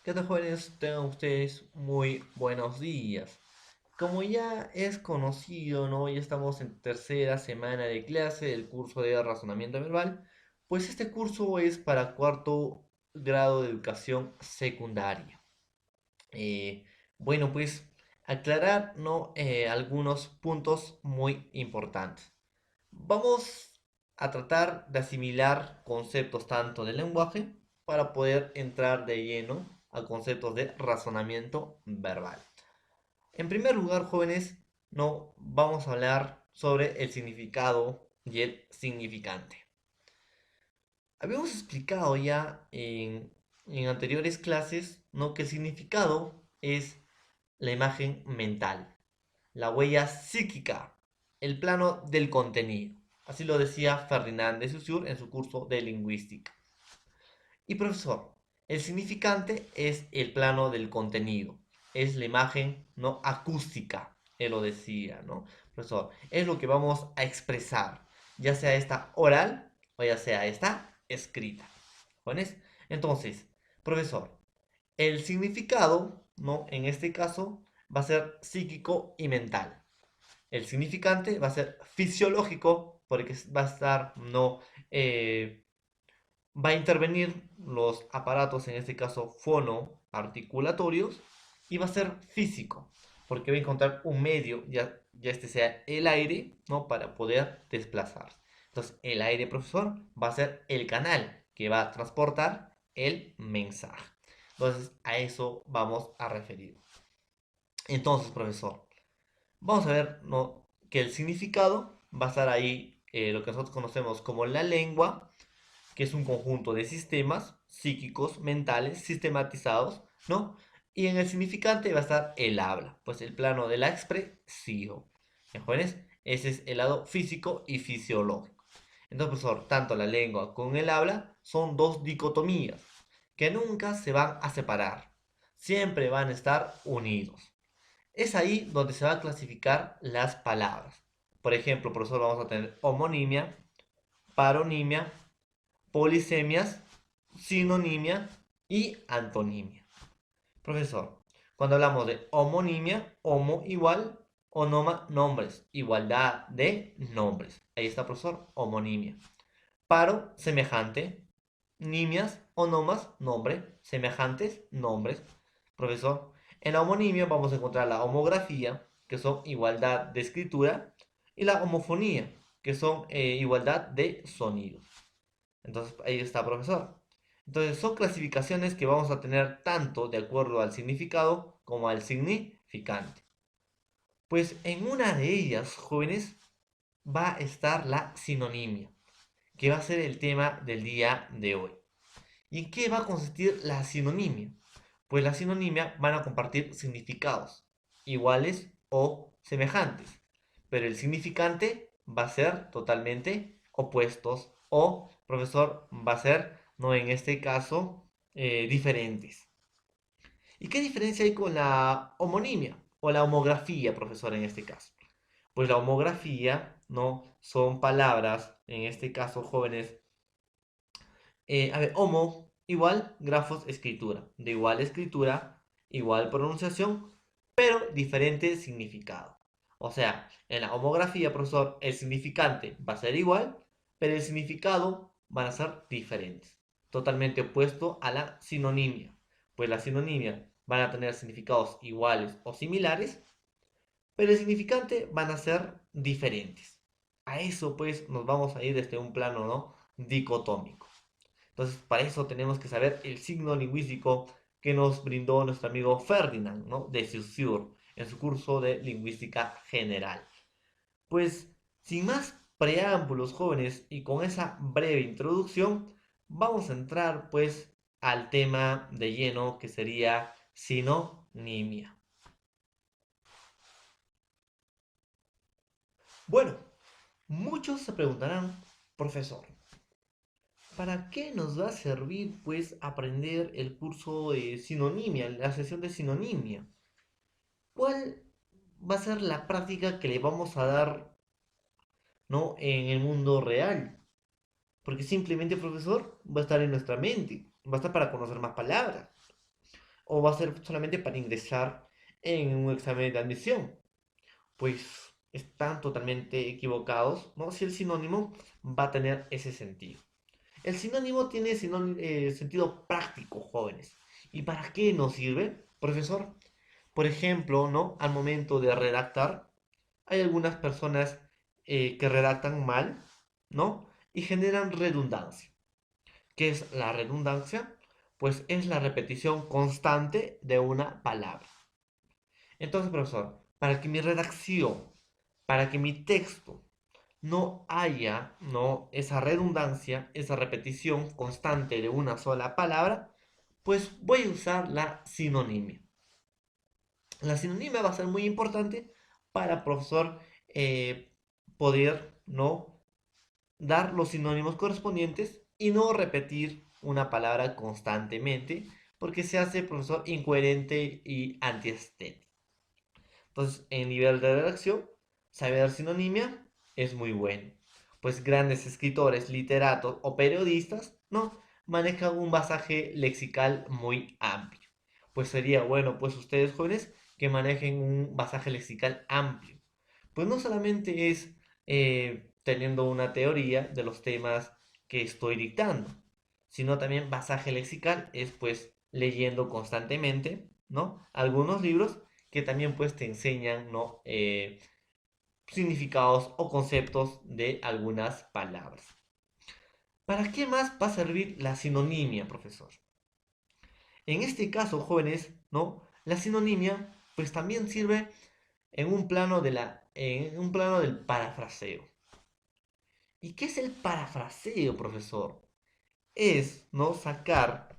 ¿Qué tal, jóvenes? Tengan ustedes muy buenos días. Como ya es conocido, ¿no? Ya estamos en tercera semana de clase del curso de razonamiento verbal, pues este curso es para cuarto grado de educación secundaria. Eh, bueno, pues aclarar, ¿no? Algunos puntos muy importantes. Vamos a tratar de asimilar conceptos tanto del lenguaje para poder entrar de lleno a conceptos de razonamiento verbal. En primer lugar, jóvenes, no vamos a hablar sobre el significado y el significante. Habíamos explicado ya en anteriores clases, ¿no? Que el significado es la imagen mental, la huella psíquica, el plano del contenido. Así lo decía Ferdinand de Saussure en su curso de lingüística. Y profesor, el significante es el plano del contenido, es la imagen no acústica, él lo decía, ¿no? Profesor, es lo que vamos a expresar, ya sea esta oral o ya sea esta escrita. ¿Jóvenes? Entonces, profesor, el significado, ¿no? En este caso, va a ser psíquico y mental. El significante va a ser fisiológico, porque va a estar, no, va a intervenir los aparatos, en este caso fonoarticulatorios, y va a ser físico, porque va a encontrar un medio, ya este sea el aire, ¿no? Para poder desplazarse. Entonces, el aire, profesor, va a ser el canal que va a transportar el mensaje. Entonces, a eso vamos a referir. Entonces, profesor, vamos a ver, ¿no? Que el significado va a estar ahí, lo que nosotros conocemos como la lengua, que es un conjunto de sistemas psíquicos, mentales, sistematizados, ¿no? Y en el significante va a estar el habla, pues el plano de la expresión. ¿Bien, jóvenes? Ese es el lado físico y fisiológico. Entonces, profesor, tanto la lengua como el habla son dos dicotomías que nunca se van a separar. Siempre van a estar unidos. Es ahí donde se va a clasificar las palabras. Por ejemplo, profesor, vamos a tener homonimia, paronimia, polisemias, sinonimia y antonimia. Profesor, cuando hablamos de homonimia, homo igual, onoma nombres, igualdad de nombres. Ahí está, profesor, homonimia. Paro, semejante. Nimias, onomas, nombre. Semejantes, nombres. Profesor, en la homonimia vamos a encontrar la homografía, que son igualdad de escritura, y la homofonía, que son igualdad de sonidos. Entonces, ahí está, profesor. Entonces, son clasificaciones que vamos a tener tanto de acuerdo al significado como al significante. Pues en una de ellas, jóvenes, va a estar la sinonimia, que va a ser el tema del día de hoy. ¿Y en qué va a consistir la sinonimia? Pues la sinonimia van a compartir significados iguales o semejantes, pero el significante va a ser totalmente opuestos o, profesor, va a ser, no en este caso, diferentes. ¿Y qué diferencia hay con la homonimia o la homografía, profesor, en este caso? Pues la homografía, ¿no? Son palabras, en este caso, jóvenes, a ver, homo, igual, grafos, escritura. De igual escritura, igual pronunciación, pero diferente significado. O sea, en la homografía, profesor, el significante va a ser igual, pero el significado van a ser diferentes. Totalmente opuesto a la sinonimia. Pues la sinonimia van a tener significados iguales o similares, pero el significante van a ser diferentes. A eso, pues, nos vamos a ir desde un plano, ¿no? Dicotómico. Entonces, para eso tenemos que saber el signo lingüístico que nos brindó nuestro amigo Ferdinand, ¿no? De Saussure, en su curso de lingüística general. Pues, sin más preámbulos, jóvenes, y con esa breve introducción, vamos a entrar, pues, al tema de lleno que sería sinonimia. Bueno, muchos se preguntarán, profesor, ¿para qué nos va a servir, pues, aprender el curso de sinonimia, la sesión de sinonimia? ¿Cuál va a ser la práctica que le vamos a dar, ¿no? En el mundo real? Porque simplemente, profesor, va a estar en nuestra mente, va a estar para conocer más palabras. o va a ser solamente para ingresar en un examen de admisión. Pues están totalmente equivocados, ¿no? Si el sinónimo va a tener ese sentido. El sinónimo tiene sentido práctico, jóvenes. ¿Y para qué nos sirve, profesor? Por ejemplo, ¿no? Al momento de redactar, hay algunas personas que redactan mal, ¿no? Y generan redundancia. ¿Qué es la redundancia? Pues es la repetición constante de una palabra. Entonces, profesor, para que mi redacción, para que mi texto no haya, ¿no? esa redundancia, esa repetición constante de una sola palabra, pues voy a usar la sinonimia. La sinonimia va a ser muy importante para, profesor, poder, ¿no? dar los sinónimos correspondientes y no repetir una palabra constantemente, porque se hace, profesor, incoherente y antiestético. Entonces, en nivel de redacción, saber sinonimia es muy bueno. Pues grandes escritores, literatos o periodistas, ¿no? Manejan un basaje lexical muy amplio. Pues sería bueno, pues ustedes jóvenes, que manejen un basaje lexical amplio. Pues no solamente es teniendo una teoría de los temas que estoy dictando, sino también basaje lexical es pues leyendo constantemente, ¿no? Algunos libros que también pues te enseñan, ¿no? Significados o conceptos de algunas palabras. ¿Para qué más va a servir la sinonimia, profesor? En este caso, jóvenes, ¿no? La sinonimia pues también sirve en un plano en un plano del parafraseo. ¿Y qué es el parafraseo, profesor? Es, ¿no? sacar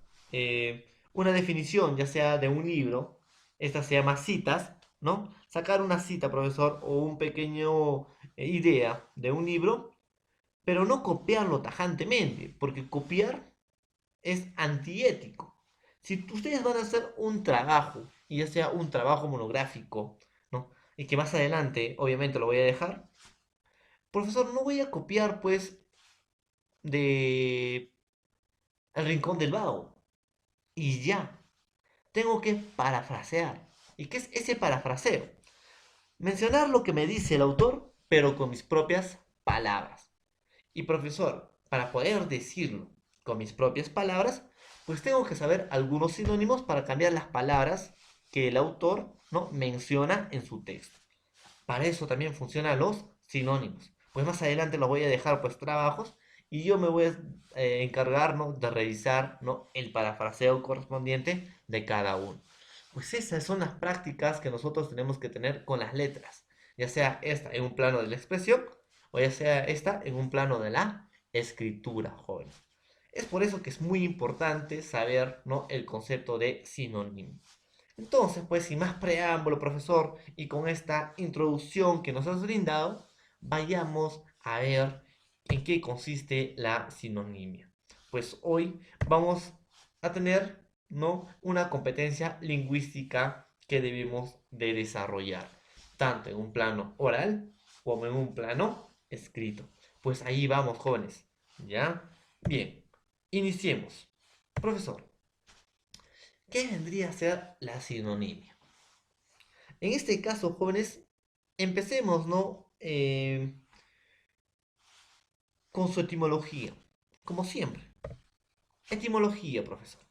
una definición, ya sea de un libro, esta se llama citas, ¿no? Sacar una cita, profesor, o un pequeño idea de un libro, pero no copiarlo tajantemente, porque copiar es antiético. Si ustedes van a hacer un trabajo, y ya sea un trabajo monográfico, ¿no? Y que más adelante, obviamente, lo voy a dejar, profesor, no voy a copiar, pues, de El Rincón del Vago. Y ya, tengo que parafrasear. ¿Y qué es ese parafraseo? Mencionar lo que me dice el autor, pero con mis propias palabras. Y profesor, para poder decirlo con mis propias palabras, pues tengo que saber algunos sinónimos para cambiar las palabras que el autor, ¿no? menciona en su texto. Para eso también funcionan los sinónimos. Pues más adelante los voy a dejar pues trabajos y yo me voy a encargar, ¿no? de revisar, ¿no? el parafraseo correspondiente de cada uno. Pues esas son las prácticas que nosotros tenemos que tener con las letras, ya sea esta en un plano de la expresión o ya sea esta en un plano de la escritura, jóvenes. Es por eso que es muy importante saber, ¿no? el concepto de sinónimo. Entonces, pues sin más preámbulo, profesor, y con esta introducción que nos has brindado, vayamos a ver en qué consiste la sinonimia. Pues hoy vamos a tener, ¿no? una competencia lingüística que debemos de desarrollar, tanto en un plano oral como en un plano escrito. Pues ahí vamos, jóvenes. ¿Ya? Bien, iniciemos. Profesor, ¿qué vendría a ser la sinonimia? En este caso, jóvenes, empecemos, ¿no? Con su etimología, como siempre. Etimología, profesor.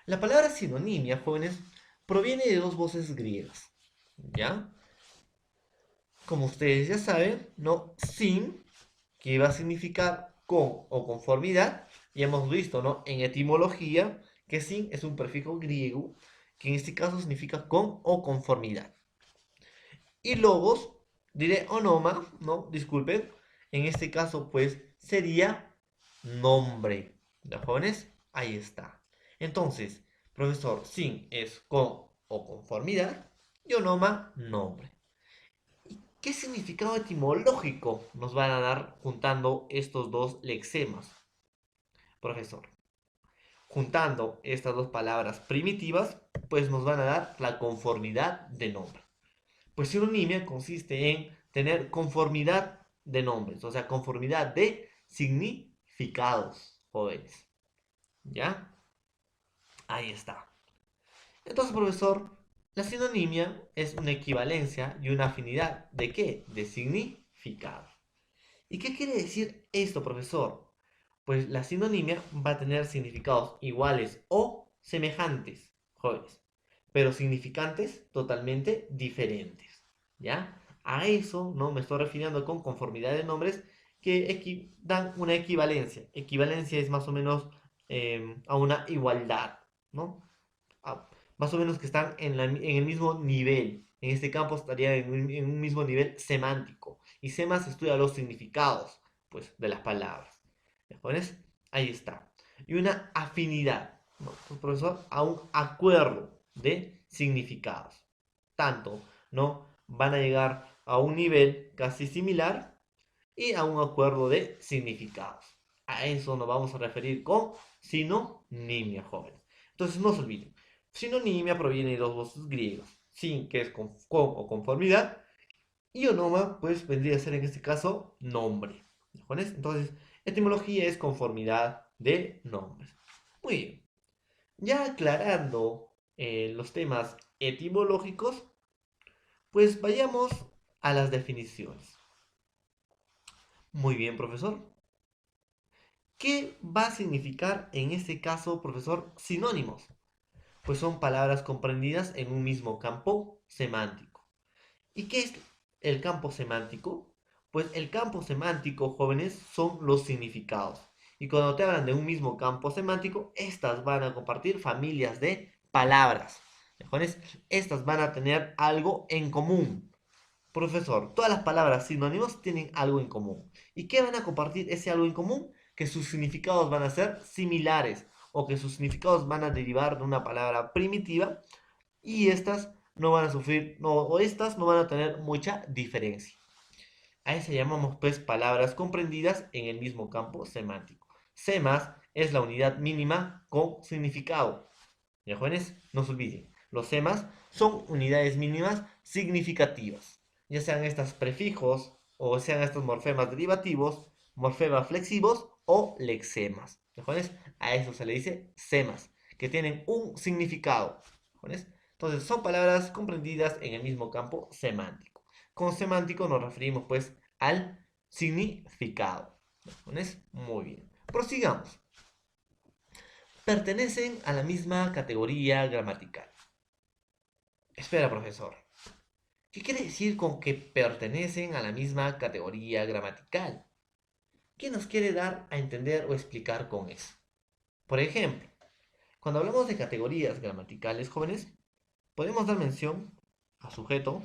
La palabra sinonimia, jóvenes, proviene de dos voces griegas, ¿ya? Como ustedes ya saben, ¿no? Sin, que va a significar con o conformidad, y hemos visto, ¿no? En etimología, que sin es un prefijo griego, que en este caso significa con o conformidad. Y logos, diré onoma, ¿no? Disculpen. En este caso, pues, sería nombre. ¿De jóvenes? Ahí está. Entonces, profesor, sin es con o conformidad y onoma, nombre. ¿Y qué significado etimológico nos van a dar juntando estos dos lexemas, profesor? Juntando estas dos palabras primitivas, pues nos van a dar la conformidad de nombre. Pues sinonimia consiste en tener conformidad de nombres, o sea, conformidad de significados, jóvenes. ¿Ya? Ahí está. Entonces, profesor, la sinonimia es una equivalencia y una afinidad. ¿De qué? De significado. ¿Y qué quiere decir esto, profesor? Pues la sinonimia va a tener significados iguales o semejantes, jóvenes, pero significantes totalmente diferentes. ¿Ya? A eso no me estoy refiriendo con conformidad de nombres que dan una equivalencia. Equivalencia es más o menos a una igualdad, ¿no? Más o menos que están en el mismo nivel. En este campo estaría en un mismo nivel semántico. Y SEMAS estudia los significados, pues, de las palabras. ¿Me pones? Ahí está. Y una afinidad, ¿no? Pues, profesor, a un acuerdo de significados. Tanto, ¿no? Van a llegar a un nivel casi similar y a un acuerdo de significados. A eso nos vamos a referir con sinonimia, jóvenes. Entonces no se olviden, sinonimia proviene de dos voces griegas, sin, que es con o conformidad, y onoma, pues vendría a ser en este caso nombre. ¿Jóvenes? Entonces, etimología es conformidad de nombres. Muy bien. Ya aclarando los temas etimológicos, pues vayamos a las definiciones. Muy bien, profesor. ¿Qué va a significar en este caso, profesor, sinónimos? Pues son palabras comprendidas en un mismo campo semántico. ¿Y qué es el campo semántico? Pues el campo semántico, jóvenes, son los significados. Y cuando te hablan de un mismo campo semántico, estas van a compartir familias de palabras. Jóvenes, estas van a tener algo en común. Profesor, todas las palabras sinónimos tienen algo en común. ¿Y qué van a compartir ese algo en común? Que sus significados van a ser similares o que sus significados van a derivar de una palabra primitiva y estas no van a sufrir, no, o estas no van a tener mucha diferencia. A eso llamamos pues palabras comprendidas en el mismo campo semántico. Semas es la unidad mínima con significado. ¿Ya, jóvenes? No se olviden. Los semas son unidades mínimas significativas. Ya sean estos prefijos o sean estos morfemas derivativos, morfemas flexivos o lexemas. ¿Ya, jóvenes? A eso se le dice semas, que tienen un significado. ¿Jóvenes? Entonces, son palabras comprendidas en el mismo campo semántico. Con semántico nos referimos pues al significado. ¿Jóvenes? Muy bien. Prosigamos. Pertenecen a la misma categoría gramatical. Espera, profesor. ¿Qué quiere decir con que pertenecen a la misma categoría gramatical? ¿Qué nos quiere dar a entender o explicar con eso? Por ejemplo, cuando hablamos de categorías gramaticales, jóvenes, podemos dar mención a sujeto,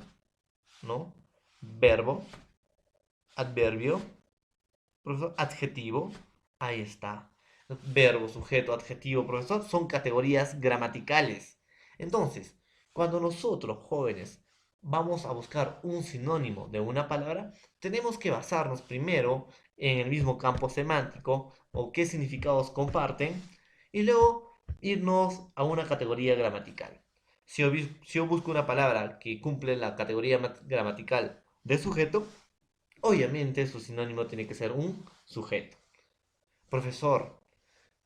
¿no? Verbo, adverbio, profesor, adjetivo. Ahí está. Verbo, sujeto, adjetivo, profesor, son categorías gramaticales. Entonces, cuando nosotros, jóvenes, vamos a buscar un sinónimo de una palabra, tenemos que basarnos primero en el mismo campo semántico o qué significados comparten y luego irnos a una categoría gramatical. Si yo busco una palabra que cumple la categoría gramatical de sujeto, obviamente su sinónimo tiene que ser un sujeto. Profesor,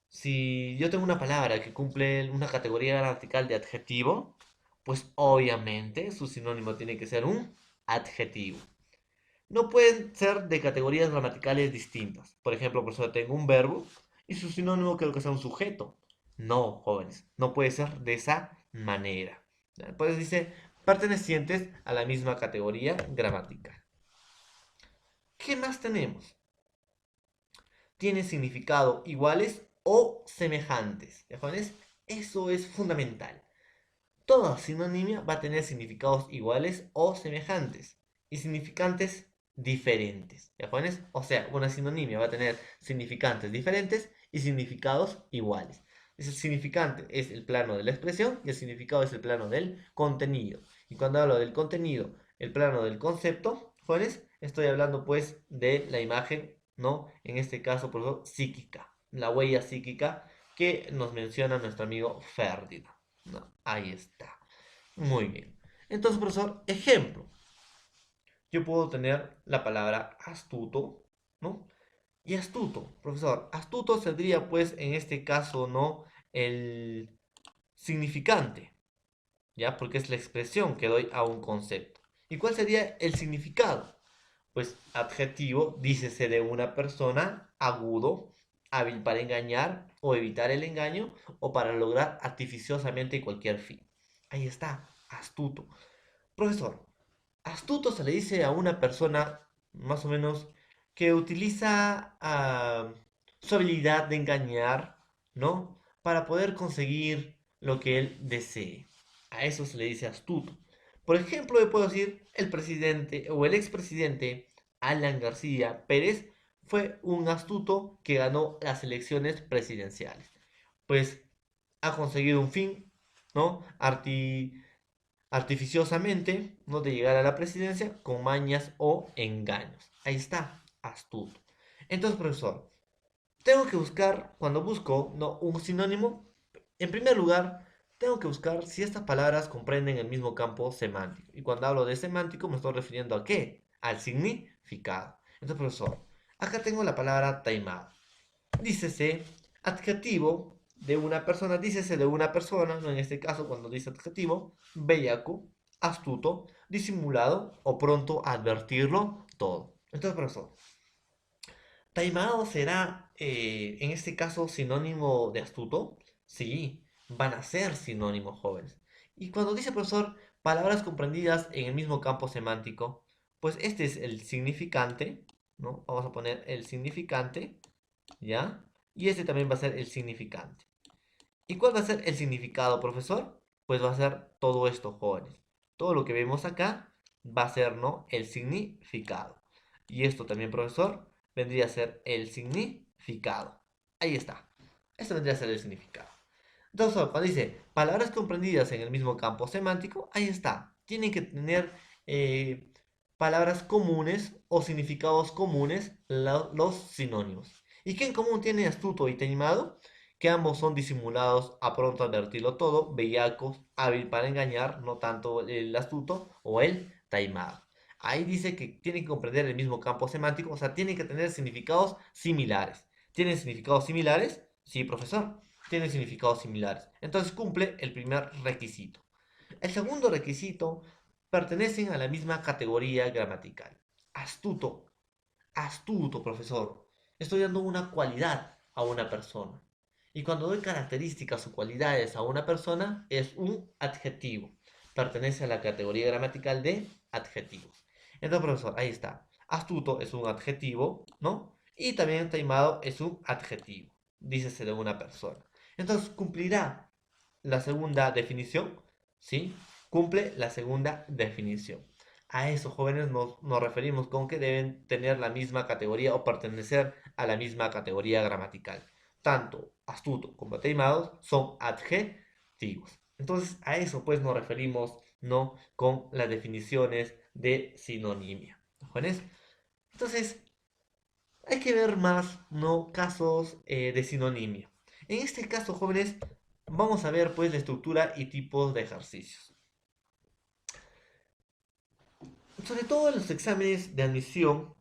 si yo tengo una palabra que cumple una categoría gramatical de adjetivo, pues obviamente su sinónimo tiene que ser un adjetivo. No pueden ser de categorías gramaticales distintas. Por ejemplo, profesor, tengo un verbo y su sinónimo creo que sea un sujeto. No, jóvenes, no puede ser de esa manera. Pues dice pertenecientes a la misma categoría gramatical. ¿Qué más tenemos? Tiene significado iguales o semejantes. ¿Ya, jóvenes? Eso es fundamental. Toda sinonimia va a tener significados iguales o semejantes y significantes diferentes. ¿Ya, jóvenes? O sea, una sinonimia va a tener significantes diferentes y significados iguales. El significante es el plano de la expresión y el significado es el plano del contenido. Y cuando hablo del contenido, el plano del concepto, jóvenes, estoy hablando pues de la imagen, ¿no? En este caso, por ejemplo, psíquica, la huella psíquica que nos menciona nuestro amigo Ferdinand. ¿No? Ahí está. Muy bien. Entonces, profesor, ejemplo. Yo puedo tener la palabra astuto, ¿no? Y astuto, profesor. Astuto sería, pues, en este caso, ¿no? El significante. ¿ya? Porque es la expresión que doy a un concepto. ¿Y cuál sería el significado? Pues adjetivo, dícese de una persona, agudo, hábil para engañar o evitar el engaño o para lograr artificiosamente cualquier fin. Ahí está, astuto. Profesor, astuto se le dice a una persona más o menos que utiliza su habilidad de engañar, ¿no? Para poder conseguir lo que él desee. A eso se le dice astuto. Por ejemplo, le puedo decir el presidente o el expresidente Alan García Pérez fue un astuto que ganó las elecciones presidenciales. Pues ha conseguido un fin, ¿no? Artificiosamente, no de llegar a la presidencia con mañas o engaños. Ahí está, astuto. Entonces, profesor, tengo que buscar, cuando busco ¿no? un sinónimo, en primer lugar, tengo que buscar si estas palabras comprenden el mismo campo semántico. Y cuando hablo de semántico, me estoy refiriendo a qué? Al significado. Entonces, profesor, acá tengo la palabra taimado. Dícese adjetivo de una persona, dícese de una persona, no en este caso cuando dice adjetivo, bellaco, astuto, disimulado o pronto a advertirlo todo. Entonces, profesor, taimado será en este caso sinónimo de astuto. Sí, van a ser sinónimos jóvenes. Y cuando dice profesor, palabras comprendidas en el mismo campo semántico, pues este es el significante, ¿no? Vamos a poner el significante, ¿ya? Y este también va a ser el significante. ¿Y cuál va a ser el significado, profesor? Pues va a ser todo esto, jóvenes. Todo lo que vemos acá va a ser, ¿no? El significado. Y esto también, profesor, vendría a ser el significado. Ahí está. Esto vendría a ser el significado. Entonces, cuando dice palabras comprendidas en el mismo campo semántico, ahí está. Tienen que tener palabras comunes o significados comunes los sinónimos. ¿Y qué en común tiene astuto y taimado? Que ambos son disimulados a pronto advertirlo todo, bellacos, hábil para engañar, no tanto el astuto o el taimado. Ahí dice que tienen que comprender el mismo campo semántico, o sea, tienen que tener significados similares. ¿Tienen significados similares? Sí, profesor, tienen significados similares. Entonces cumple el primer requisito. El segundo requisito, pertenecen a la misma categoría gramatical. Astuto, astuto, profesor. Estoy dando una cualidad a una persona. Y cuando doy características o cualidades a una persona, es un adjetivo. Pertenece a la categoría gramatical de adjetivos. Entonces, profesor, ahí está. Astuto es un adjetivo, ¿no? Y también taimado es un adjetivo. Dícese de una persona. Entonces, ¿cumplirá la segunda definición? ¿Sí? Cumple la segunda definición. A esos jóvenes nos referimos con que deben tener la misma categoría o pertenecer a la misma categoría gramatical. Tanto astuto como taimados son adjetivos. Entonces a eso pues nos referimos no con las definiciones de sinonimia. ¿Jóvenes? Entonces hay que ver más no casos de sinonimia. En este caso, jóvenes, vamos a ver pues la estructura y tipos de ejercicios. Sobre todo en los exámenes de admisión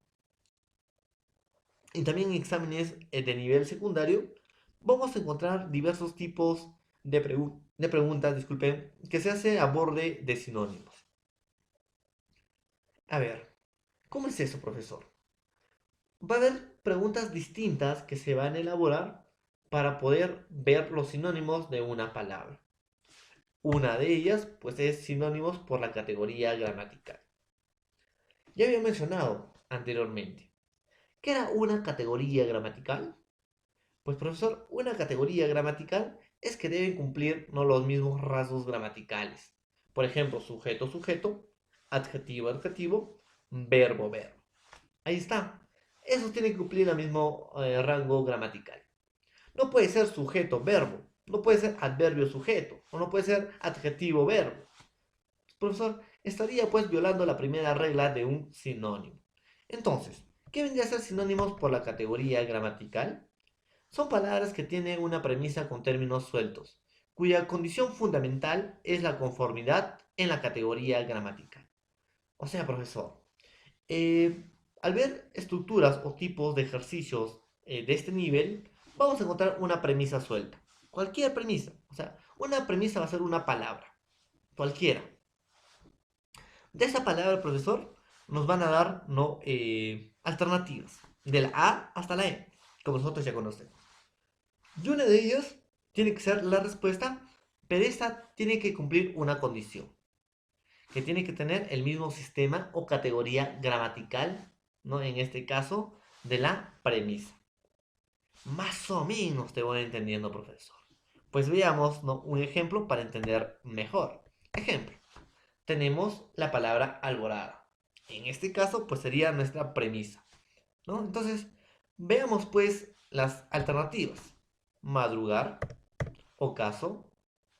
y también en exámenes de nivel secundario, vamos a encontrar diversos tipos de preguntas, disculpen, que se hace a borde de sinónimos. A ver, ¿cómo es eso, profesor? Va a haber preguntas distintas que se van a elaborar para poder ver los sinónimos de una palabra. Una de ellas, pues, es sinónimos por la categoría gramatical. Ya había mencionado anteriormente, ¿qué era una categoría gramatical? Pues profesor, una categoría gramatical es que deben cumplir no los mismos rasgos gramaticales. Por ejemplo, sujeto, sujeto, adjetivo, adjetivo, verbo, verbo. Ahí está. Esos tienen que cumplir el mismo rango gramatical. No puede ser sujeto, verbo. No puede ser adverbio, sujeto. O no puede ser adjetivo, verbo. Profesor, estaría pues violando la primera regla de un sinónimo. Entonces, ¿qué vendría a ser sinónimos por la categoría gramatical? Son palabras que tienen una premisa con términos sueltos, cuya condición fundamental es la conformidad en la categoría gramatical. O sea, profesor, al ver estructuras o tipos de ejercicios de este nivel, vamos a encontrar una premisa suelta. Cualquier premisa. O sea, una premisa va a ser una palabra. cualquiera. De esa palabra, profesor, nos van a dar ¿no? Alternativas, de la A hasta la E, como nosotros ya conocemos. Y una de ellas tiene que ser la respuesta, pero esta tiene que cumplir una condición, que tiene que tener el mismo sistema o categoría gramatical, ¿no? En este caso, de la premisa. Más o menos te voy entendiendo, profesor. Pues veamos, ¿no? Un ejemplo para entender mejor. Ejemplo, tenemos la palabra alborada. En este caso, pues sería nuestra premisa, ¿no? Entonces, veamos pues las alternativas. Madrugar, ocaso,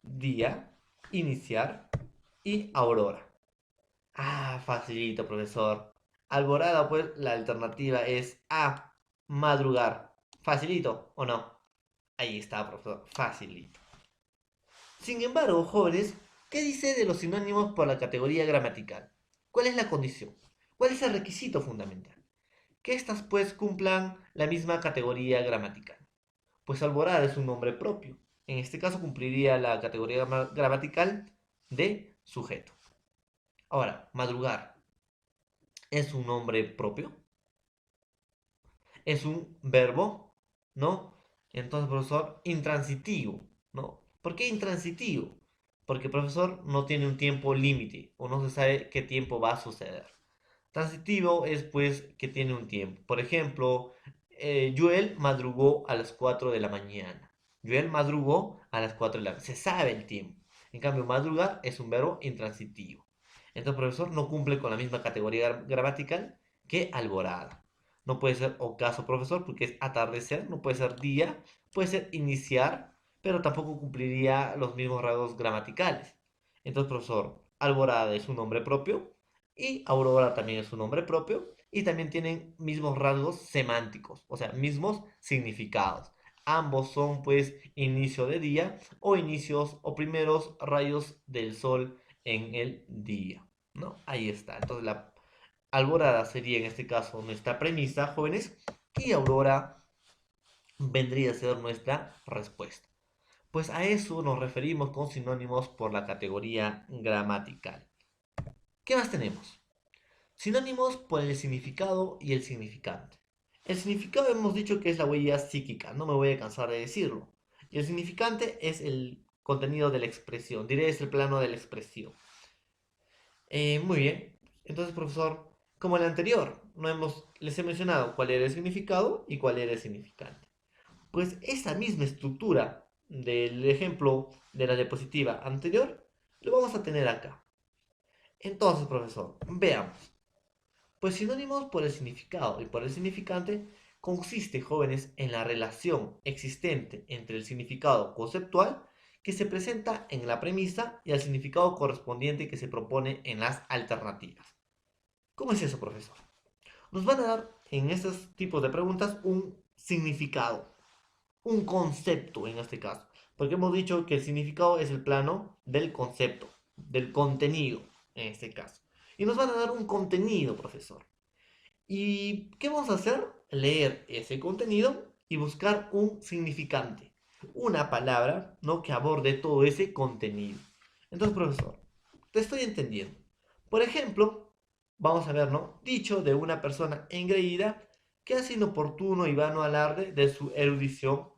día, iniciar y aurora. Ah, facilito, profesor. Alborada, pues la alternativa es A, madrugar. ¿Facilito o no? Ahí está, profesor. Facilito. Sin embargo, jóvenes, ¿qué dice de los sinónimos por la categoría gramatical? ¿Cuál es la condición? ¿Cuál es el requisito fundamental? Que éstas pues cumplan la misma categoría gramatical. Pues alborada es un nombre propio. En este caso cumpliría la categoría gramatical de sujeto. Ahora, madrugar es un nombre propio, es un verbo, ¿no? Entonces, profesor, intransitivo, ¿no? ¿Por qué intransitivo? Porque el profesor no tiene un tiempo límite o no se sabe qué tiempo va a suceder. Transitivo es pues que tiene un tiempo. Por ejemplo, Joel madrugó a las 4 de la mañana. Joel madrugó a las 4 de la mañana. Se sabe el tiempo. En cambio, madrugar es un verbo intransitivo. Entonces, profesor, no cumple con la misma categoría gramatical que alborada. No puede ser ocaso, profesor, porque es atardecer. No puede ser día. Puede ser iniciar, pero tampoco cumpliría los mismos rasgos gramaticales. Entonces, profesor, alborada es un nombre propio y aurora también es un nombre propio y también tienen mismos rasgos semánticos, o sea, mismos significados. Ambos son pues inicio de día o inicios o primeros rayos del sol en el día, ¿no? Ahí está. Entonces la alborada sería en este caso nuestra premisa, jóvenes, y aurora vendría a ser nuestra respuesta. Pues a eso nos referimos con sinónimos por la categoría gramatical. ¿Qué más tenemos? Sinónimos por el significado y el significante. El significado hemos dicho que es la huella psíquica, no me voy a cansar de decirlo. Y el significante es el contenido de la expresión, diré es el plano de la expresión. Muy bien, entonces profesor, como el anterior, les he mencionado cuál era el significado y cuál era el significante. Pues esa misma estructura del ejemplo de la diapositiva anterior lo vamos a tener acá. Entonces, profesor, veamos. Pues sinónimos por el significado y por el significante consiste, jóvenes, en la relación existente entre el significado conceptual que se presenta en la premisa y el significado correspondiente que se propone en las alternativas. ¿Cómo es eso, profesor? Nos van a dar en estos tipos de preguntas un significado, un concepto en este caso, porque hemos dicho que el significado es el plano del concepto, del contenido en este caso. Y nos van a dar un contenido, profesor. ¿Y qué vamos a hacer? Leer ese contenido y buscar un significante, una palabra, ¿no? Que aborde todo ese contenido. Entonces, profesor, te estoy entendiendo. Por ejemplo, vamos a ver, ¿no? Dicho de una persona engreída que hace inoportuno y vano alarde de su erudición,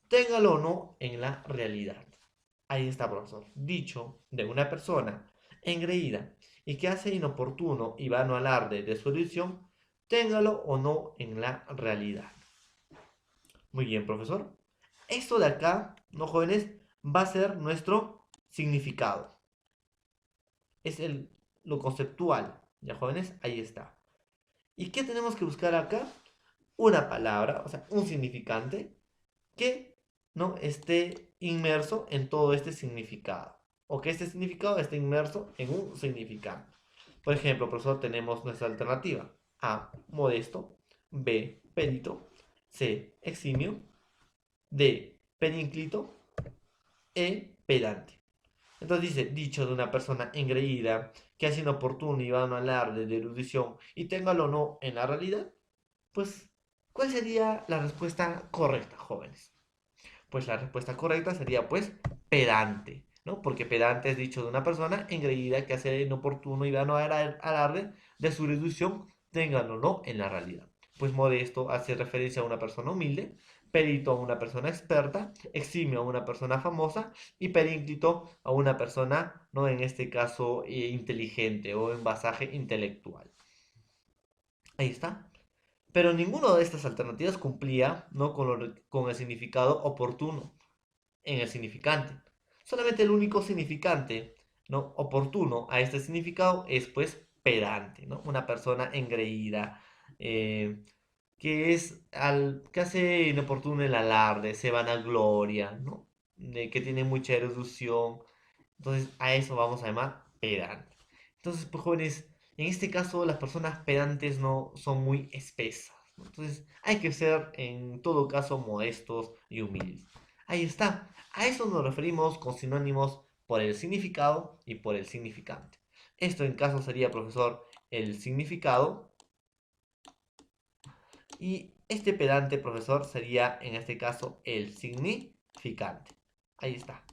téngalo o no en la realidad. Ahí está, profesor. Dicho de una persona engreída y que hace inoportuno y vano alarde de su erudición, téngalo o no en la realidad. Muy bien, profesor. Esto de acá, ¿no, jóvenes? Va a ser nuestro significado. Es lo conceptual. ¿Ya, jóvenes? Ahí está. ¿Y qué tenemos que buscar acá? Una palabra, o sea, un significante que no esté inmerso en todo este significado. O que este significado esté inmerso en un significante. Por ejemplo, profesor, tenemos nuestra alternativa. A, modesto. B, perito. C, eximio. D, perinclito. E, pedante. Entonces dice, dicho de una persona engreída que hace inoportuno y vano alarde de erudición y téngalo o no en la realidad, pues, ¿cuál sería la respuesta correcta, jóvenes? Pues la respuesta correcta sería, pues, pedante. ¿no? Porque pedante es dicho de una persona engreída que hace inoportuno y vano alarde de su erudición, tengan o no en la realidad. Pues modesto hace referencia a una persona humilde, perito a una persona experta, eximio a una persona famosa y perínclito a una persona, no en este caso, inteligente o en basaje intelectual. Ahí está. Pero ninguna de estas alternativas cumplía, ¿no?, con el significado oportuno en el significante. Solamente el único significante, ¿no?, oportuno a este significado es pues pedante, ¿no? Una persona engreída, eh, que hace inoportuno el alarde, se vanagloria, ¿no? Que tiene mucha erudición. Entonces a eso vamos a llamar pedante. Entonces, pues jóvenes, en este caso las personas pedantes no son muy espesas, ¿no? Entonces hay que ser en todo caso modestos y humildes. Ahí está. A eso nos referimos con sinónimos por el significado y por el significante. Esto en caso sería, profesor, el significado, y este pedante, profesor, sería en este caso el significante. Ahí está.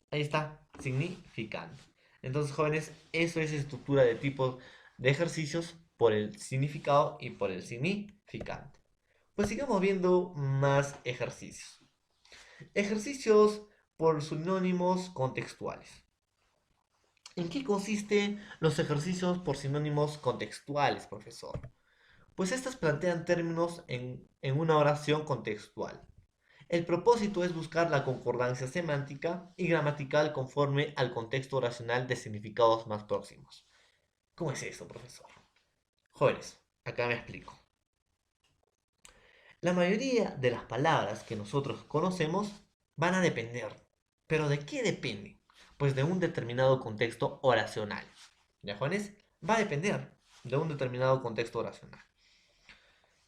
Ahí está, significante. Entonces, jóvenes, eso es estructura de tipos de ejercicios por el significado y por el significante. Pues sigamos viendo más ejercicios. Ejercicios por sinónimos contextuales. ¿En qué consisten los ejercicios por sinónimos contextuales, profesor? Pues estas plantean términos en una oración contextual. El propósito es buscar la concordancia semántica y gramatical conforme al contexto oracional de significados más próximos. ¿Cómo es eso, profesor? Jóvenes, acá me explico. La mayoría de las palabras que nosotros conocemos van a depender. ¿Pero de qué depende? Pues de un determinado contexto oracional. ¿Ya, jóvenes? Va a depender de un determinado contexto oracional.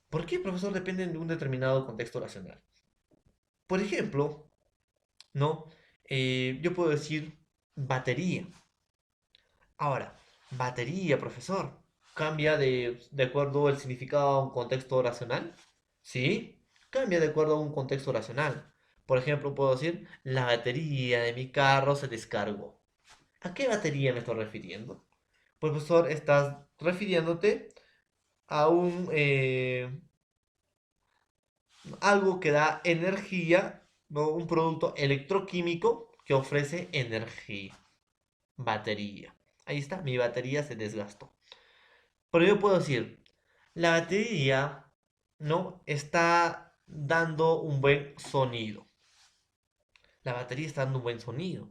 ¿Por qué, profesor, dependen de un determinado contexto oracional? Por ejemplo, ¿no? Yo puedo decir batería. Ahora, batería, profesor, ¿cambia de acuerdo al significado a un contexto oracional? Sí, cambia de acuerdo a un contexto oracional. Por ejemplo, puedo decir, la batería de mi carro se descargó. ¿A qué batería me estoy refiriendo? Pues, profesor, estás refiriéndote a algo que da energía, ¿no? Un producto electroquímico que ofrece energía. Batería. Ahí está, mi batería se desgastó. Pero yo puedo decir, la batería, ¿no?, está dando un buen sonido. La batería está dando un buen sonido.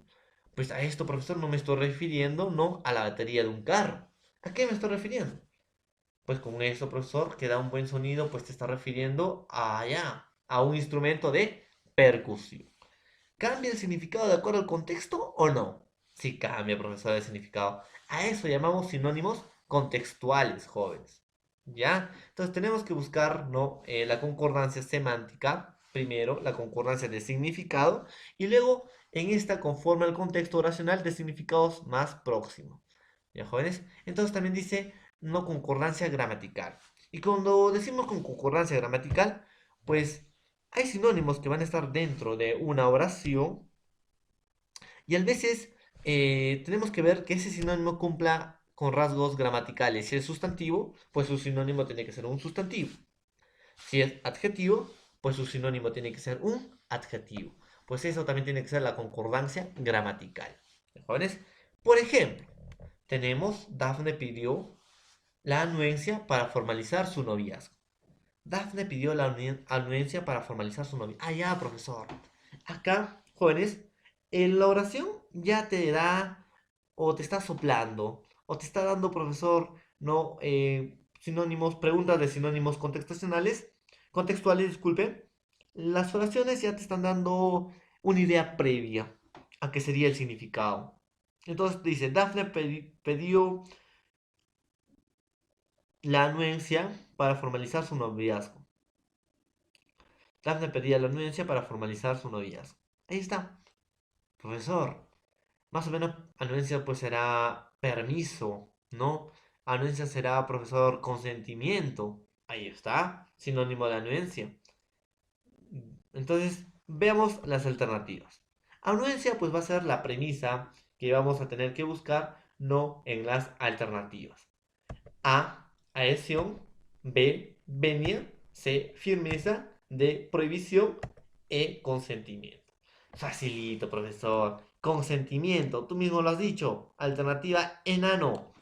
Pues a esto, profesor, no me estoy refiriendo, ¿no?, a la batería de un carro. ¿A qué me estoy refiriendo? Pues con eso, profesor, que da un buen sonido, pues te está refiriendo a un instrumento de percusión. ¿Cambia el significado de acuerdo al contexto o no? Sí cambia, profesor, el significado. A eso llamamos sinónimos contextuales, jóvenes. ¿Ya? Entonces tenemos que buscar, ¿no?, la concordancia semántica, primero, la concordancia de significado, y luego en esta conforme al contexto oracional de significados más próximos. ¿Ya, jóvenes? Entonces también dice no concordancia gramatical. Y cuando decimos con concordancia gramatical, pues hay sinónimos que van a estar dentro de una oración y a veces tenemos que ver que ese sinónimo cumpla con rasgos gramaticales. Si es sustantivo, pues su sinónimo tiene que ser un sustantivo. Si es adjetivo, pues su sinónimo tiene que ser un adjetivo. Pues eso también tiene que ser la concordancia gramatical. ¿Jóvenes? Por ejemplo, tenemos Dafne pidió la anuencia para formalizar su noviazgo. Dafne pidió la anuencia para formalizar su noviazgo. Ah, ya, profesor. Acá, jóvenes, en la oración ya te da, o te está soplando, o te está dando, profesor, no, sinónimos, preguntas de sinónimos contextuales, disculpe. Las oraciones ya te están dando una idea previa a qué sería el significado. Entonces dice, Dafne pidió la anuencia para formalizar su noviazgo. Dafne pedía la anuencia para formalizar su noviazgo. Ahí está, profesor. Más o menos anuencia pues será permiso, ¿no? Anuencia será, profesor, consentimiento. Ahí está, sinónimo de anuencia. Entonces, veamos las alternativas. Anuencia pues va a ser la premisa que vamos a tener que buscar, no en las alternativas. A, adhesión. B, venia. C, firmeza. D, prohibición. E, consentimiento. Facilito, profesor. Consentimiento, tú mismo lo has dicho. Alternativa, enano.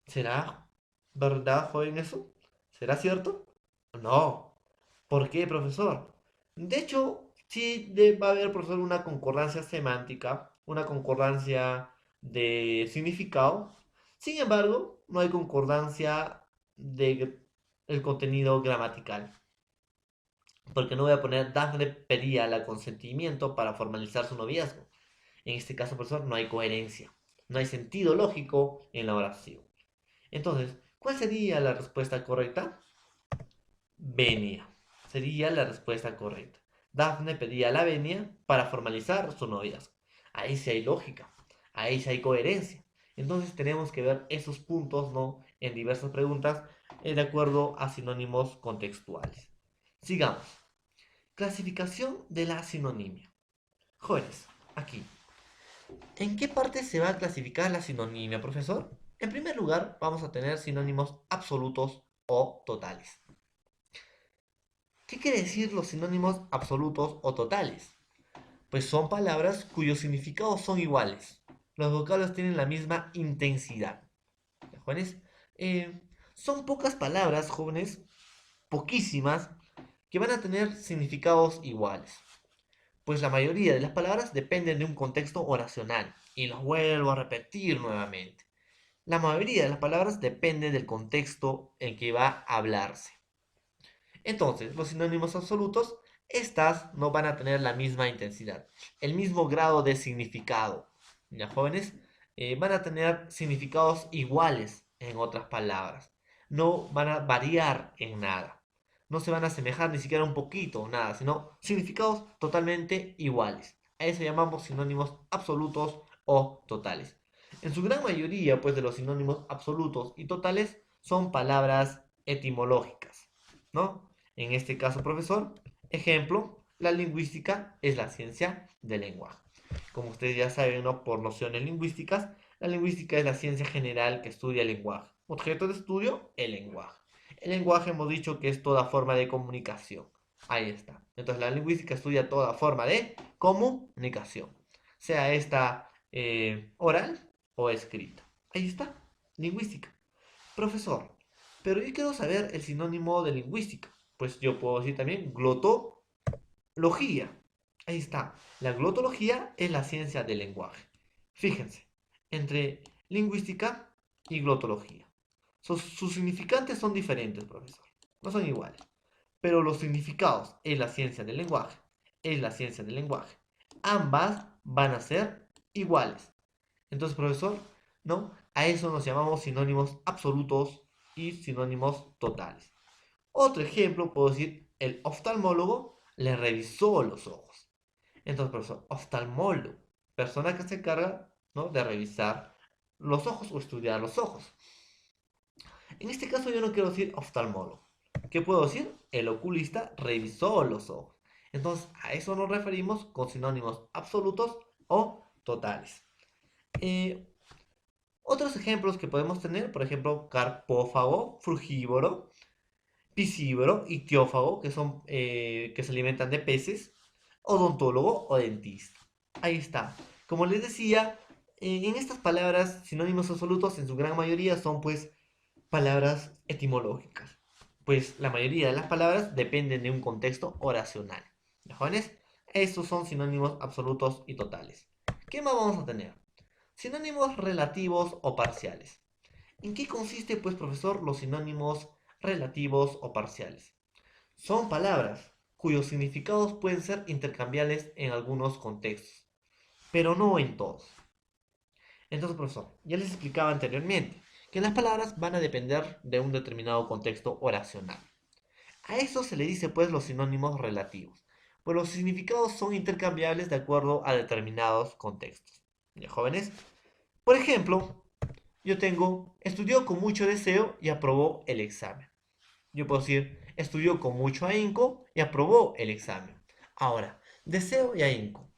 ¿Será verdad, joven, eso? ¿Será cierto? No. ¿Por qué, profesor? De hecho, sí va a haber, profesor, una concordancia semántica, una concordancia de significado. Sin embargo, no hay concordancia de el contenido gramatical. Porque no voy a poner Dafne pedía el consentimiento para formalizar su noviazgo. En este caso, profesor, no hay coherencia. No hay sentido lógico en la oración. Entonces, ¿cuál sería la respuesta correcta? Venia. Sería la respuesta correcta. Dafne pedía la venia para formalizar su noviazgo. Ahí sí hay lógica. Ahí sí hay coherencia. Entonces tenemos que ver esos puntos, ¿no? En diversas preguntas de acuerdo a sinónimos contextuales. Sigamos. Clasificación de la sinonimia. Jóvenes, aquí. ¿En qué parte se va a clasificar la sinonimia, profesor? En primer lugar, vamos a tener sinónimos absolutos o totales. ¿Qué quiere decir los sinónimos absolutos o totales? Pues son palabras cuyos significados son iguales. Los vocablos tienen la misma intensidad. ¿Ya, jóvenes? Son pocas palabras, jóvenes, poquísimas, que van a tener significados iguales. Pues la mayoría de las palabras dependen de un contexto oracional. Y los vuelvo a repetir nuevamente. La mayoría de las palabras dependen del contexto en que va a hablarse. Entonces, los sinónimos absolutos, estas no van a tener la misma intensidad, el mismo grado de significado. ¿Ya, jóvenes? Van a tener significados iguales, en otras palabras. No van a variar en nada. No se van a asemejar ni siquiera un poquito, nada, sino significados totalmente iguales. A eso llamamos sinónimos absolutos o totales. En su gran mayoría, pues, de los sinónimos absolutos y totales son palabras etimológicas, ¿no? En este caso, profesor, ejemplo, la lingüística es la ciencia del lenguaje. Como ustedes ya saben, ¿no? Por nociones lingüísticas, la lingüística es la ciencia general que estudia el lenguaje. Objeto de estudio, el lenguaje. El lenguaje hemos dicho que es toda forma de comunicación. Ahí está. Entonces la lingüística estudia toda forma de comunicación, sea esta oral o escrita. Ahí está, lingüística. Profesor, pero yo quiero saber el sinónimo de lingüística. Pues yo puedo decir también glotología. Ahí está. La glotología es la ciencia del lenguaje. Fíjense, entre lingüística y glotología. Sus significantes son diferentes, profesor. No son iguales. Pero los significados en la ciencia del lenguaje. Es la ciencia del lenguaje. Ambas van a ser iguales. Entonces, profesor, ¿no? A eso nos llamamos sinónimos absolutos y sinónimos totales. Otro ejemplo, puedo decir, el oftalmólogo le revisó los ojos. Entonces, profesor, oftalmólogo, persona que se encarga, ¿no? De revisar los ojos o estudiar los ojos. En este caso yo no quiero decir oftalmólogo. ¿Qué puedo decir? El oculista revisó los ojos. Entonces, a eso nos referimos con sinónimos absolutos o totales. Eh, Otros ejemplos que podemos tener, por ejemplo, carpófago, frugívoro, piscívoro y teófago, que se alimentan de peces, odontólogo o dentista. Ahí está. Como les decía, en estas palabras, sinónimos absolutos en su gran mayoría son pues palabras etimológicas. Pues la mayoría de las palabras dependen de un contexto oracional. ¿Ya, jóvenes? Estos son sinónimos absolutos y totales. ¿Qué más vamos a tener? Sinónimos relativos o parciales. ¿En qué consiste, pues, profesor, los sinónimos relativos o parciales? Son palabras cuyos significados pueden ser intercambiables en algunos contextos, pero no en todos. Entonces, profesor, ya les explicaba anteriormente que las palabras van a depender de un determinado contexto oracional. A eso se le dice, pues, los sinónimos relativos, pues los significados son intercambiables de acuerdo a determinados contextos. ¿Ya, jóvenes? Por ejemplo, yo tengo, estudió con mucho deseo y aprobó el examen. Yo puedo decir, estudió con mucho ahínco y aprobó el examen. Ahora, deseo y ahínco.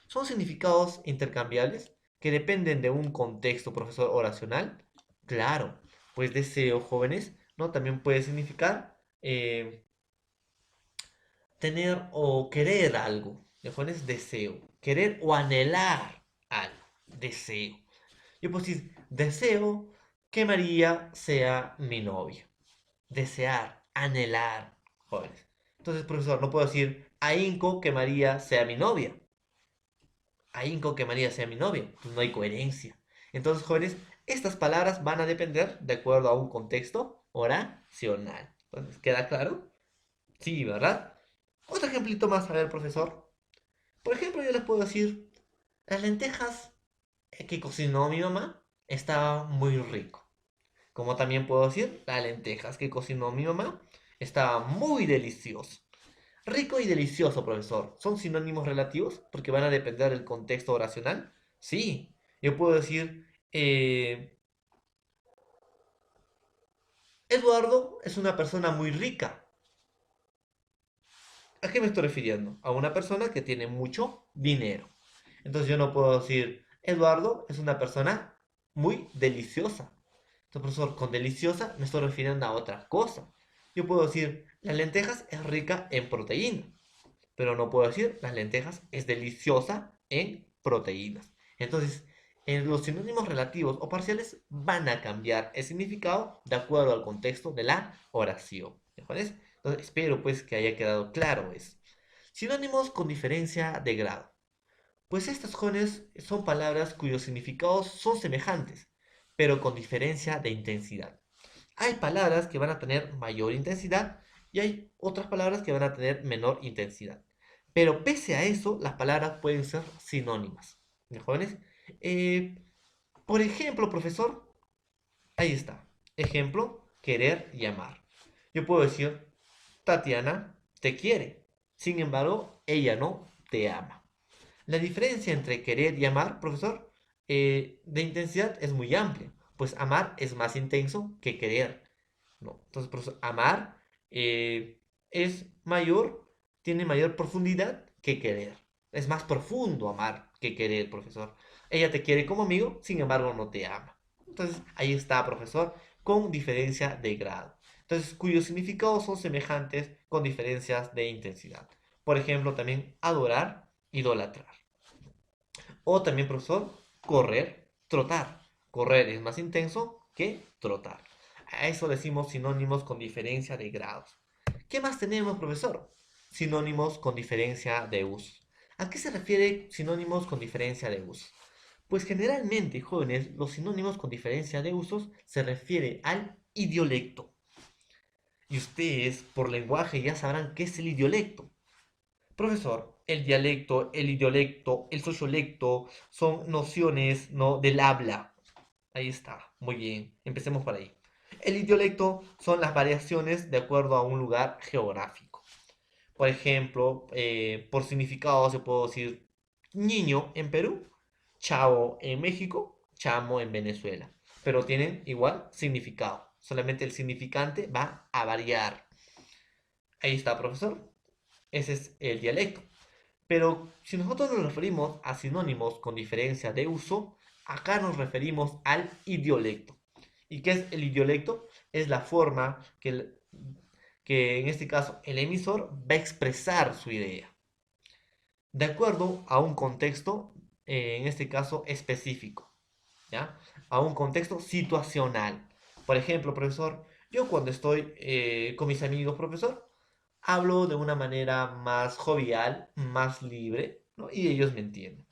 ¿Son significados intercambiables que dependen de un contexto, profesor, oracional? Claro, pues deseo, jóvenes, ¿no? También puede significar tener o querer algo. Le pones deseo. Querer o anhelar algo. Deseo. Yo puedo decir, deseo que María sea mi novia. Desear, anhelar, jóvenes. Entonces, profesor, no puedo decir, ahínco que María sea mi novia. Ahínco que María sea mi novia. Pues no hay coherencia. Entonces, jóvenes, estas palabras van a depender de acuerdo a un contexto oracional. Entonces, ¿queda claro? Sí, ¿verdad? Otro ejemplito más, a ver, profesor. Por ejemplo, yo les puedo decir, las lentejas que cocinó mi mamá estaban muy rico. Como también puedo decir, las lentejas que cocinó mi mamá estaban muy delicioso. Rico y delicioso, profesor. ¿Son sinónimos relativos? Porque van a depender del contexto oracional. Sí. Yo puedo decir, Eduardo es una persona muy rica. ¿A qué me estoy refiriendo? A una persona que tiene mucho dinero. Entonces yo no puedo decir, Eduardo es una persona muy deliciosa. Entonces, profesor, con deliciosa me estoy refiriendo a otra cosa. Yo puedo decir, las lentejas es rica en proteína, pero no puedo decir, las lentejas es deliciosa en proteínas. Entonces, en los sinónimos relativos o parciales van a cambiar el significado de acuerdo al contexto de la oración. ¿De acuerdo? Entonces, espero pues que haya quedado claro eso. Sinónimos con diferencia de grado. Pues estas jóvenes son palabras cuyos significados son semejantes, pero con diferencia de intensidad. Hay palabras que van a tener mayor intensidad y hay otras palabras que van a tener menor intensidad. Pero pese a eso, las palabras pueden ser sinónimas. ¿De jóvenes? Eh, por ejemplo, profesor, ahí está. Ejemplo, querer y amar. Yo puedo decir, Tatiana te quiere. Sin embargo, ella no te ama. La diferencia entre querer y amar, profesor, de intensidad es muy amplia, pues amar es más intenso que querer, ¿no? Entonces, profesor, amar es mayor, tiene mayor profundidad que querer. Es más profundo amar que querer, profesor. Ella te quiere como amigo, sin embargo, no te ama. Entonces, ahí está, profesor, con diferencia de grado. Entonces, cuyos significados son semejantes con diferencias de intensidad. Por ejemplo, también adorar, idolatrar. O también, profesor, correr, trotar. Correr es más intenso que trotar. A eso decimos sinónimos con diferencia de grados. ¿Qué más tenemos, profesor? Sinónimos con diferencia de uso. ¿A qué se refiere sinónimos con diferencia de uso? Pues generalmente, jóvenes, los sinónimos con diferencia de usos se refiere al idiolecto. Y ustedes, por lenguaje, ya sabrán qué es el idiolecto. Profesor, el dialecto, el idiolecto, el sociolecto son nociones, ¿no?, del habla. Ahí está, muy bien, empecemos por ahí. El idiolecto son las variaciones de acuerdo a un lugar geográfico. Por ejemplo, por significado se puede decir niño en Perú, chavo en México, chamo en Venezuela. Pero tienen igual significado. Solamente el significante va a variar. Ahí está, profesor. Ese es el dialecto. Pero si nosotros nos referimos a sinónimos con diferencia de uso, acá nos referimos al idiolecto. ¿Y qué es el idiolecto? Es la forma que en este caso el emisor va a expresar su idea, de acuerdo a un contexto, en este caso específico, ¿ya? A un contexto situacional. Por ejemplo, profesor, yo cuando estoy con mis amigos, profesor, hablo de una manera más jovial, más libre, ¿no? Y ellos me entienden.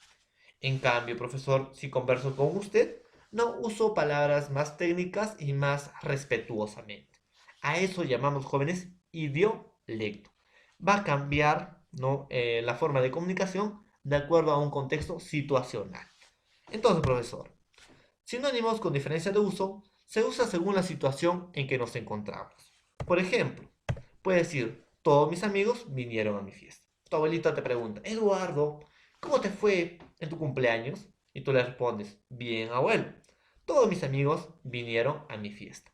En cambio, profesor, si converso con usted, no uso palabras más técnicas y más respetuosamente. A eso llamamos, jóvenes, idiolecto. Va a cambiar, ¿no?, la forma de comunicación de acuerdo a un contexto situacional. Entonces, profesor, sinónimos con diferencia de uso se usa según la situación en que nos encontramos. Por ejemplo, puede decir, todos mis amigos vinieron a mi fiesta. Tu abuelita te pregunta, Eduardo, ¿cómo te fue en tu cumpleaños? Y tú le respondes, bien, abuelo. Todos mis amigos vinieron a mi fiesta.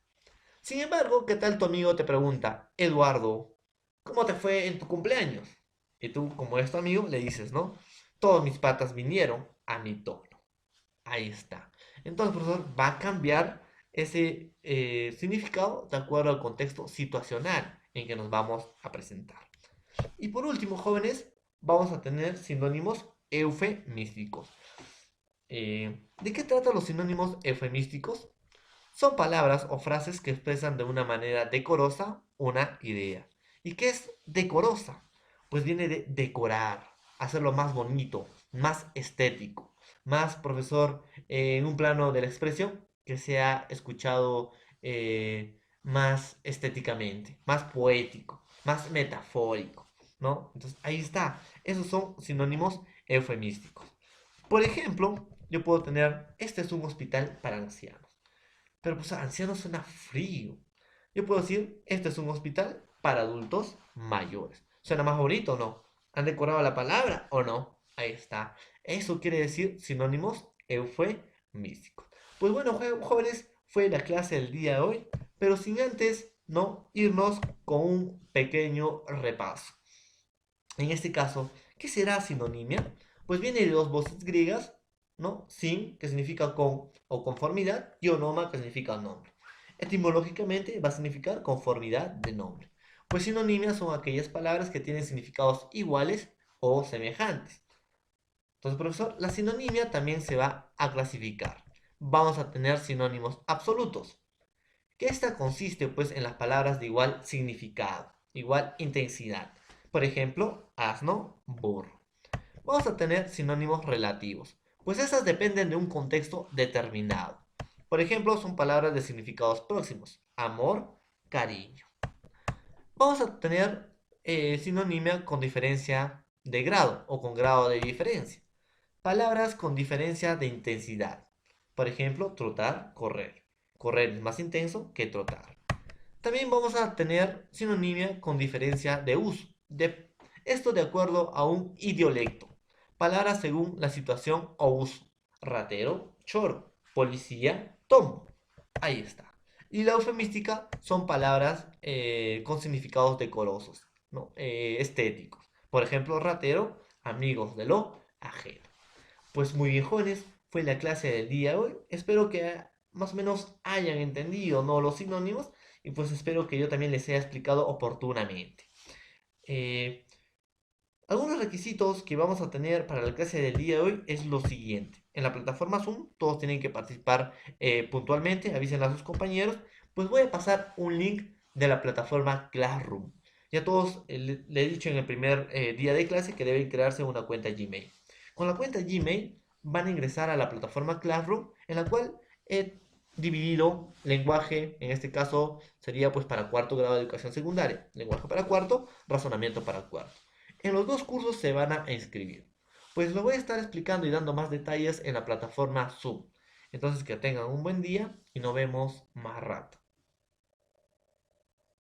Sin embargo, ¿qué tal tu amigo te pregunta, Eduardo, ¿cómo te fue en tu cumpleaños? Y tú, como es tu amigo, le dices, ¿no? todos mis patas vinieron a mi tono. Ahí está. Entonces, profesor, va a cambiar ese significado de acuerdo al contexto situacional en que nos vamos a presentar. Y por último, jóvenes, vamos a tener sinónimos eufemísticos. ¿De qué tratan los sinónimos eufemísticos? Son palabras o frases que expresan de una manera decorosa una idea. ¿Y qué es decorosa? Pues viene de decorar, hacerlo más bonito, más estético, más, profesor, en un plano de la expresión que sea escuchado más estéticamente, más poético, más metafórico, ¿no? Entonces, ahí está. Esos son sinónimos eufemísticos. Por ejemplo, yo puedo tener, este es un hospital para ancianos. Pero pues anciano suena frío. Yo puedo decir, este es un hospital para adultos mayores. ¿Suena más bonito o no? ¿Han decorado la palabra o no? Ahí está. Eso quiere decir sinónimos eufemísticos. Pues bueno, jóvenes, fue la clase del día de hoy, pero sin antes no irnos con un pequeño repaso. En este caso, ¿qué será sinonimia? Pues viene de dos voces griegas, ¿no? Sin, que significa con o conformidad, y onoma, que significa nombre. Etimológicamente va a significar conformidad de nombre. Pues sinonimias son aquellas palabras que tienen significados iguales o semejantes. Entonces, profesor, la sinonimia también se va a clasificar. Vamos a tener sinónimos absolutos, que esta consiste pues en las palabras de igual significado, igual intensidad. Por ejemplo, asno, burro. Vamos a tener sinónimos relativos, pues esas dependen de un contexto determinado. Por ejemplo, son palabras de significados próximos, amor, cariño. Vamos a tener sinonimia con diferencia de grado o con grado de diferencia. Palabras con diferencia de intensidad. Por ejemplo, trotar, correr. Correr es más intenso que trotar. También vamos a tener sinonimia con diferencia de uso. Esto de acuerdo a un idiolecto. Palabras según la situación o uso. Ratero, choro. Policía, tomo. Ahí está. Y la eufemística son palabras con significados decorosos, ¿no? Estéticos. Por ejemplo, ratero, amigos de lo ajeno. Pues muy bien, jóvenes, fue la clase del día de hoy. Espero que más o menos hayan entendido, ¿no?, los sinónimos, y pues espero que yo también les haya explicado oportunamente. Eh, Algunos requisitos que vamos a tener para la clase del día de hoy es lo siguiente. En la plataforma Zoom todos tienen que participar puntualmente, avisen a sus compañeros. Pues voy a pasar un link de la plataforma Classroom. Ya todos le he dicho en el primer día de clase que deben crearse una cuenta Gmail. Con la cuenta Gmail van a ingresar a la plataforma Classroom, en la cual he dividido lenguaje, en este caso sería pues para cuarto grado de educación secundaria, lenguaje para cuarto, razonamiento para cuarto. En los dos cursos se van a inscribir. Pues lo voy a estar explicando y dando más detalles en la plataforma Zoom. Entonces que tengan un buen día y nos vemos más rato.